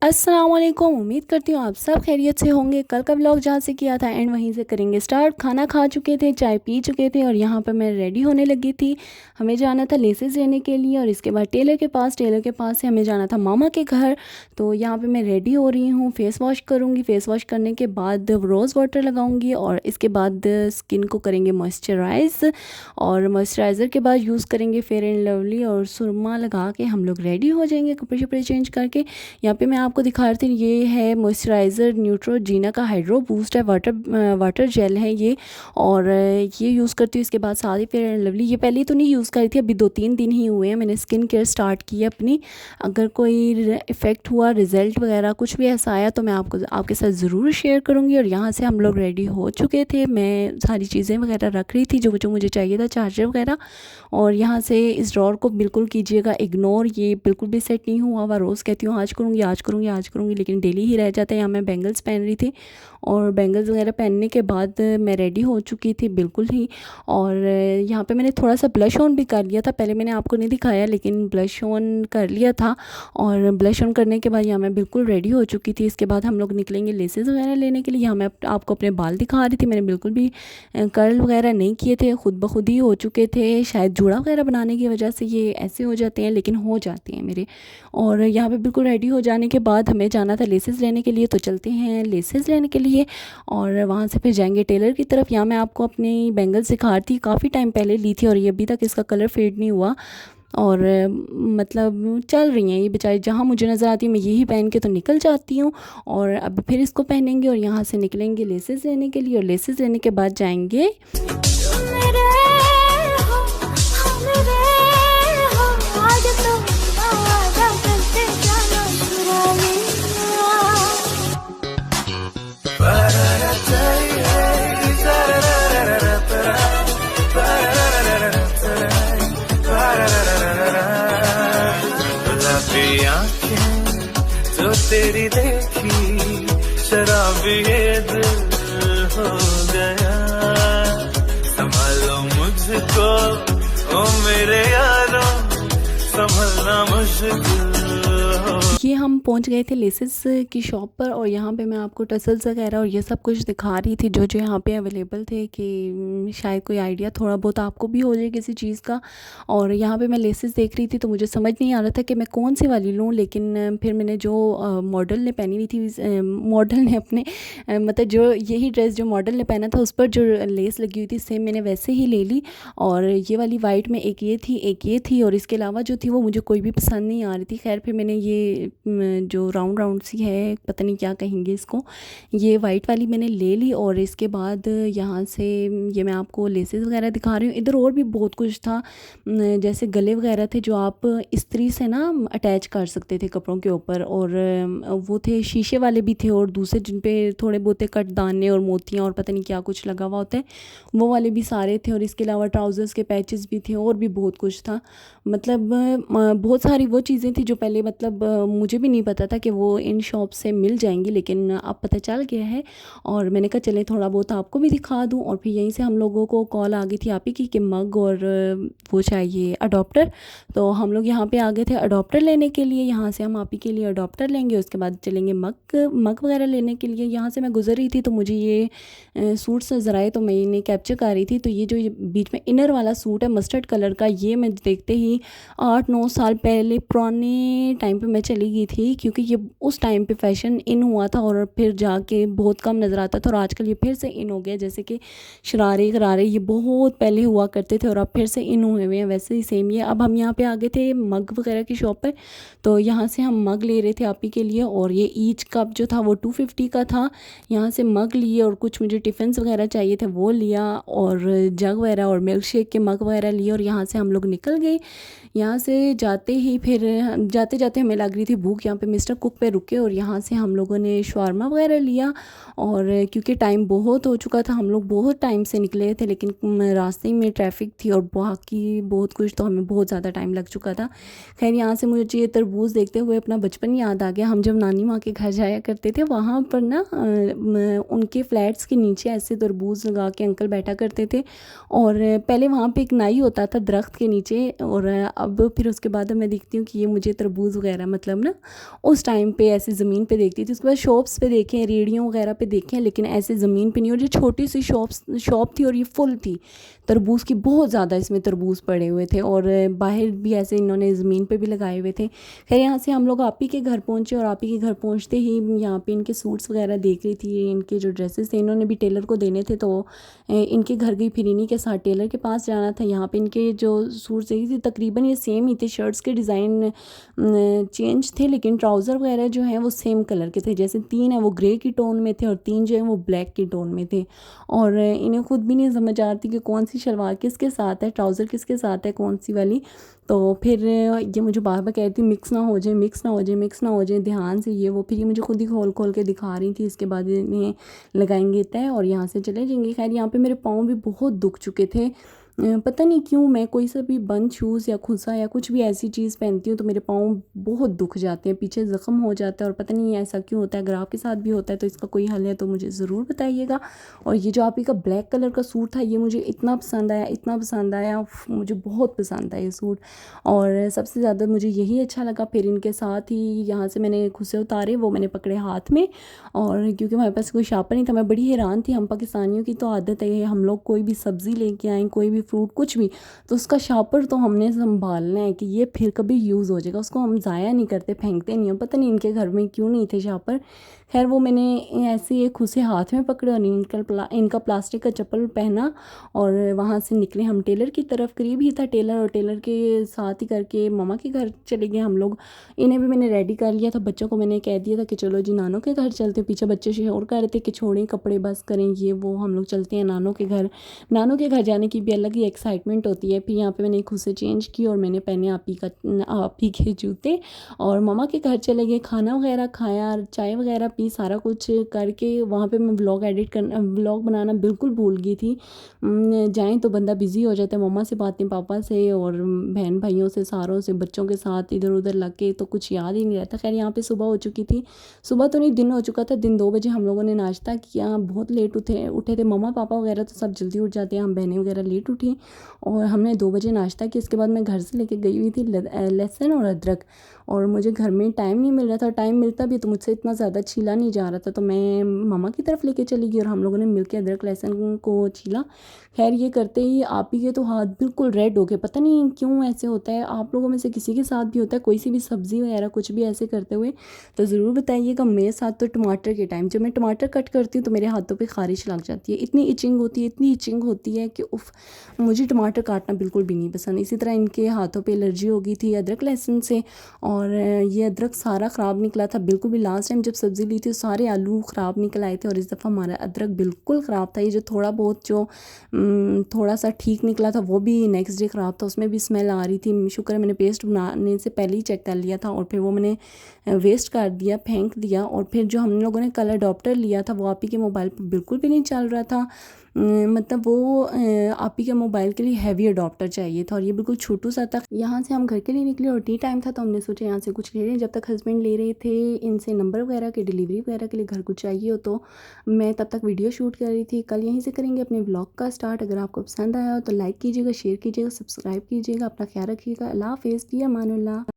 अस्सलाम वालेकुम। उम्मीद करती हूँ आप सब खैरियत से होंगे। कल का व्लॉग जहाँ से किया था एंड वहीं से करेंगे स्टार्ट। खाना खा चुके थे, चाय पी चुके थे और यहाँ पर मैं रेडी होने लगी थी। हमें जाना था लेसेस लेने के लिए और इसके बाद टेलर के पास से हमें जाना था मामा के घर। तो यहाँ पे मैं रेडी हो रही हूँ, फेस वॉश करूँगी। फेस वॉश करने के बाद रोज़ वाटर लगाऊँगी और इसके बाद स्किन को करेंगे मॉइस्चराइज़ और मॉइस्चराइज़र के बाद यूज़ करेंगे फेयर एंड लवली और सुरमा लगा के हम लोग रेडी हो जाएंगे कपड़े शपड़े चेंज करके। यहाँ पे मैं आपको दिखा रही थी, ये है मॉइस्चराइज़र न्यूट्रोजीना का हाइड्रो बूस्ट है, वाटर जेल है ये। और ये यूज़ करती हूँ। इसके बाद सारी फेयर एंड लवली, ये पहले तो नहीं यूज़ करी थी, अभी 2-3 दिन ही हुए हैं मैंने स्किन केयर स्टार्ट की है अपनी। अगर कोई इफ़ेक्ट हुआ, रिज़ल्ट वगैरह कुछ भी ऐसा आया तो मैं आपको आपके साथ ज़रूर शेयर करूँगी। और यहाँ से हम लोग रेडी हो चुके थे, मैं सारी चीज़ें वगैरह रख रही थी जो जो मुझे चाहिए था, चार्जर वगैरह। और यहाँ से इस ड्रॉर को बिल्कुल कीजिएगा इग्नोर, ये बिल्कुल भी सेट नहीं हुआ हुआ। रोज़ कहती हूँ आज करूँगी आज करूँगी आज करूँगी, लेकिन डेली ही रह जाता है। यहाँ मैं बैंगल्स पहन रही थी और बैंगल्स वगैरह पहनने के बाद मैं रेडी हो चुकी थी बिल्कुल ही। और यहाँ पे मैंने थोड़ा सा ब्लश ऑन भी कर लिया था, पहले मैंने आपको नहीं दिखाया लेकिन ब्लश ऑन कर लिया था। और ब्लश ऑन करने के बाद यहाँ मैं बिल्कुल रेडी हो चुकी थी। इसके बाद हम लोग निकलेंगे लेसेस वगैरह लेने के लिए। यहाँ मैं आपको अपने बाल दिखा रही थी, मैंने बिल्कुल भी कर्ल वगैरह नहीं किए थे, खुद ब खुद ही हो चुके थे। शायद जूड़ा वगैरह बनाने की वजह से ये ऐसे हो जाते हैं, लेकिन हो जाते हैं मेरे। और यहाँ पे बिल्कुल रेडी हो जाने के बाद हमें जाना था लेसेस लेने के लिए, तो चलते हैं लेसेस लेने के लिए और वहाँ से फिर जाएंगे टेलर की तरफ। यहाँ मैं आपको अपनी बैंगल्स दिखा रही थी, काफ़ी टाइम पहले ली थी और ये अभी तक इसका कलर फेड नहीं हुआ। और मतलब चल रही हैं ये बेचारी, जहाँ मुझे नज़र आती है मैं यही पहन के तो निकल जाती हूँ। और अब फिर इसको पहनेंगे और यहाँ से निकलेंगे लेसेस लेने के लिए। और लेसेस लेने के बाद जाएंगे जो तेरी देखी शराबी ये दिल हो गया, संभालो मुझको ओ मेरे यारों, संभलना मुश्किल हो। ये हम पहुंच गए थे लेसेस की शॉप पर और यहाँ पे मैं आपको टसल्स वगैरह और ये सब कुछ दिखा रही थी जो जो यहाँ पे अवेलेबल थे, कि शायद कोई आइडिया थोड़ा बहुत आपको भी हो जाए किसी चीज़ का। और यहाँ पे मैं लेसेस देख रही थी तो मुझे समझ नहीं आ रहा था कि मैं कौन सी वाली लूँ, लेकिन फिर मैंने जो मॉडल ने पहनी हुई थी, मॉडल ने अपने मतलब जो यही ड्रेस जो मॉडल ने पहना था उस पर जो लेस लगी हुई थी सेम मैंने वैसे ही ले ली। और ये वाली वाइट में एक ये थी और इसके अलावा जो थी वो मुझे कोई भी पसंद नहीं आ रही थी। खैर फिर मैंने ये जो राउंड राउंड सी है, पता नहीं क्या कहेंगे इसको, ये वाइट वाली मैंने ले ली। और इसके बाद यहाँ से ये मैं आपको लेसेस वगैरह दिखा रही हूँ। इधर और भी बहुत कुछ था, जैसे गले वगैरह थे जो आप इस्त्री से ना अटैच कर सकते थे कपड़ों के ऊपर। और वो थे शीशे वाले भी थे और दूसरे जिन पे थोड़े बहुत कट दाने और मोतियाँ और पता नहीं क्या कुछ लगा हुआ होता है, वो वाले भी सारे थे। और इसके अलावा ट्राउज़र्स के पैचेस भी थे और भी बहुत कुछ था। मतलब बहुत सारी वो चीज़ें थी जो पहले मतलब मुझे भी नहीं पता था कि वो इन शॉप से मिल जाएंगी, लेकिन अब पता चल गया है। और मैंने कहा चले थोड़ा बहुत आपको भी दिखा दूं। और फिर यहीं से हम लोगों को कॉल आ गई थी आप ही की कि मग और वो चाहिए अडॉप्टर। तो हम लोग यहाँ पे आ गए थे अडॉप्टर लेने के लिए। यहाँ से हम आप ही के लिए अडॉप्टर लेंगे, उसके बाद चलेंगे मग वगैरह लेने के लिए। यहाँ से मैं गुजर रही थी तो मुझे ये सूट्स नज़र आए तो मैं इन्हें कैप्चर कर रही थी। तो ये जो ये बीच में इनर वाला सूट है मस्टर्ड कलर का, ये मैं देखते ही 8-9 साल पहले पुराने टाइम पे मैं चली गई थी, क्योंकि ये उस टाइम पे फैशन इन हुआ था और फिर जाके बहुत कम नज़र आता था। और आजकल ये फिर से इन हो गया, जैसे कि शरारे गरारे ये बहुत पहले हुआ करते थे और अब फिर से इन हुए हुए हैं, वैसे ही सेम ये। अब हम यहाँ पे आ गए थे मग वगैरह की शॉप पर, तो यहाँ से हम मग ले रहे थे आप ही के लिए। और ये ईच कप जो था वो 250 का था। यहाँ से मग लिए और कुछ मुझे टिफ़िन्स वगैरह चाहिए थे वो लिया, और जग वगैरह और मिल्क शेक के मग वगैरह लिए। और यहाँ से हम लोग निकल गए। यहाँ से जाते ही फिर जाते जाते हमें लग रही थी भूख, यहाँ पे मिस्टर कुक पे रुके और यहाँ से हम लोगों ने शवारमा वगैरह लिया। और क्योंकि टाइम बहुत हो चुका था, हम लोग बहुत टाइम से निकले थे, लेकिन रास्ते में ट्रैफिक थी और बाकी बहुत कुछ, तो हमें बहुत ज़्यादा टाइम लग चुका था। खैर यहाँ से मुझे ये तरबूज देखते हुए अपना बचपन याद आ गया। हम जब नानी माँ के घर जाया करते थे वहाँ पर ना उनके फ्लैट्स के नीचे ऐसे तरबूज लगा के अंकल बैठा करते थे। और पहले वहाँ पे एक नाई होता था दरख्त के नीचे, और अब फिर उसके बाद मैं देखती हूँ कि ये मुझे तरबूज वगैरह मतलब ना उस टाइम पे ऐसे ज़मीन पे देखती थी। उसके बाद शॉप्स पे देखे, रेहड़ियों वगैरह पे देखे, लेकिन ऐसे ज़मीन पे नहीं। और ये छोटी सी शॉप थी और ये फुल थी तरबूज़ की, बहुत ज़्यादा इसमें तरबूज़ पड़े हुए थे और बाहर भी ऐसे इन्होंने ज़मीन पे भी लगाए हुए थे। खैर यहाँ से हम लोग आप ही के घर पहुँचे और आप ही के घर पहुँचते ही यहाँ पे इनके सूट्स वगैरह देख रही थी। इनके जो ड्रेसेस थे इन्होंने भी टेलर को देने थे, तो इनके घर गई, फिर इन्हीं के साथ टेलर के पास जाना था। यहाँ पे इनके जो सूट्स देखी थी तकरीबन ये सेम ही थे, शर्ट्स के डिज़ाइन चेंज थे लेकिन ट्राउज़र वगैरह जो हैं वो सेम कलर के थे। जैसे 3 है वो ग्रे की टोन में थे और 3 जो है वो ब्लैक की टोन में थे। और इन्हें खुद भी नहीं समझ आ रही थी कि कौन सी शलवार किसके साथ है, ट्राउज़र किसके साथ है, कौन सी वाली। तो फिर ये मुझे बार बार कहती मिक्स ना हो जाए, मिक्स ना हो जाए, मिक्स ना हो जाए, ध्यान से ये वो। फिर ये मुझे खुद ही खोल खोल के दिखा रही थी। इसके बाद इन्हें लगाएंगे तय और यहाँ से चले जाएंगे। खैर यहाँ पे मेरे पाँव भी बहुत दुख चुके थे। पता नहीं क्यों मैं कोई सा भी बंद शूज़ या खुसा या कुछ भी ऐसी चीज़ पहनती हूँ तो मेरे पाँव बहुत दुख जाते हैं, पीछे ज़ख्म हो जाता है और पता नहीं ऐसा क्यों होता है। अगर आपके साथ भी होता है तो इसका कोई हल है तो मुझे ज़रूर बताइएगा। और ये जो आप ही का ब्लैक कलर का सूट था ये मुझे इतना पसंद आया, इतना पसंद आया, मुझे बहुत पसंद आया ये सूट। और सबसे ज़्यादा मुझे यही अच्छा लगा। फिर इनके साथ ही यहाँ से मैंने खुसे उतारे, वो मैंने पकड़े हाथ में। और क्योंकि हमारे पास कोई शापर नहीं था, मैं बड़ी हैरान थी। हम पाकिस्तानियों की तो आदत है, हम लोग कोई भी सब्ज़ी लेके आएँ, कोई भी फ्रूट कुछ भी, तो उसका शापर तो हमने संभालना है कि ये फिर कभी यूज़ हो जाएगा, उसको हम ज़ाया नहीं करते, फेंकते नहीं हैं। पता नहीं इनके घर में क्यों नहीं थे शापर। खैर वो मैंने ऐसे एक खुसे हाथ में पकड़े और इनका प्लास्टिक का चप्पल पहना और वहाँ से निकले हम टेलर की तरफ। करीब ही था टेलर और टेलर के साथ ही करके मामा के घर चले गए हम लोग। इन्हें भी मैंने रेडी कर लिया था, बच्चों को मैंने कह दिया था कि चलो जी नानों के घर चलते हैं। पीछे बच्चे शोर कर रहे थे कि छोड़ें कपड़े, बस करें ये वो, हम लोग चलते हैं नानों के घर। नानों के घर जाने की भी अलग ही एक्साइटमेंट होती है। फिर यहाँ पे मैंने खुद से चेंज की और मैंने पहने आप ही के जूते और मामा के घर चले गए। खाना वगैरह खाया, चाय वगैरह पी, सारा कुछ करके वहाँ पे मैं व्लॉग बनाना बिल्कुल भूल गई थी। जाएँ तो बंदा बिज़ी हो जाता है, मम्मा से बातें, पापा से और बहन भाइयों से, सारों से, बच्चों के साथ इधर उधर लग के तो कुछ याद ही नहीं रहता। खैर यहाँ पे सुबह हो चुकी थी, सुबह तो नहीं दिन हो चुका था। दिन 2 बजे हम लोगों ने नाश्ता किया, बहुत लेट उठे थे। मम्मा पापा वगैरह तो सब जल्दी उठ जाते हैं, हम बहनें वगैरह लेट उठी और हमने 2 बजे नाश्ता किया। इसके बाद मैं घर से लेके गई हुई थी लहसुन और अदरक, और मुझे घर में टाइम नहीं मिल रहा था। टाइम मिलता भी तो मुझसे इतना ज़्यादा छीला नहीं जा रहा था, तो मैं मामा की तरफ लेके चली गई और हम लोगों ने मिलके अदरक लहसुन को छीला। खैर ये करते ही आप ही के तो हाथ बिल्कुल रेड हो गए। पता नहीं क्यों ऐसे होता है, आप लोगों में से किसी के साथ भी होता है कोई सी भी सब्ज़ी वगैरह कुछ भी ऐसे करते हुए, तो ज़रूर बताइएगा। मेरे साथ तो टमाटर के टाइम जब मैं टमाटर कट करती हूँ तो मेरे हाथों पे ख़ारिश लग जाती है, इतनी इचिंग होती है, इतनी इचिंग होती है कि उफ़, मुझे टमाटर काटना बिल्कुल भी नहीं पसंद। इसी तरह इनके हाथों पे एलर्जी हो गई थी अदरक लहसुन से और ये अदरक सारा ख़राब निकला था बिल्कुल भी। लास्ट टाइम जब सब्ज़ी ली थी सारे आलू ख़राब निकल आए थे और इस दफ़ा हमारा अदरक बिल्कुल ख़राब था। ये जो थोड़ा बहुत जो थोड़ा सा ठीक निकला था वो भी नेक्स्ट डे ख़राब था, उसमें भी स्मेल आ रही थी। शुक्र है मैंने पेस्ट बनाने से पहले ही चेक कर लिया था और फिर वो मैंने वेस्ट कर दिया, फेंक दिया। और फिर जो हम लोगों ने कल अडॉप्टर लिया था वो आप ही के मोबाइल पर बिल्कुल भी नहीं चल रहा था। मतलब वो आप ही के मोबाइल के लिए हैवी अडॉप्टर चाहिए था और ये बिल्कुल छोटू सा था। यहाँ से हम घर के लिए निकले और टी टाइम था तो हमने सोचा यहाँ से कुछ ले लें। जब तक हस्बैंड ले रहे थे इनसे नंबर वगैरह के, डिलीवरी वगैरह के लिए घर कुछ चाहिए हो, तो मैं तब तक वीडियो शूट कर रही थी। कल यहीं से करेंगे अपने ब्लॉग का स्टार्ट। अगर आपको पसंद आया हो तो लाइक कीजिएगा, शेयर कीजिएगा, सब्सक्राइब कीजिएगा। अपना ख्याल रखिएगा। अल्लाह हाफ़िज़, फ़ी अमानिल्लाह।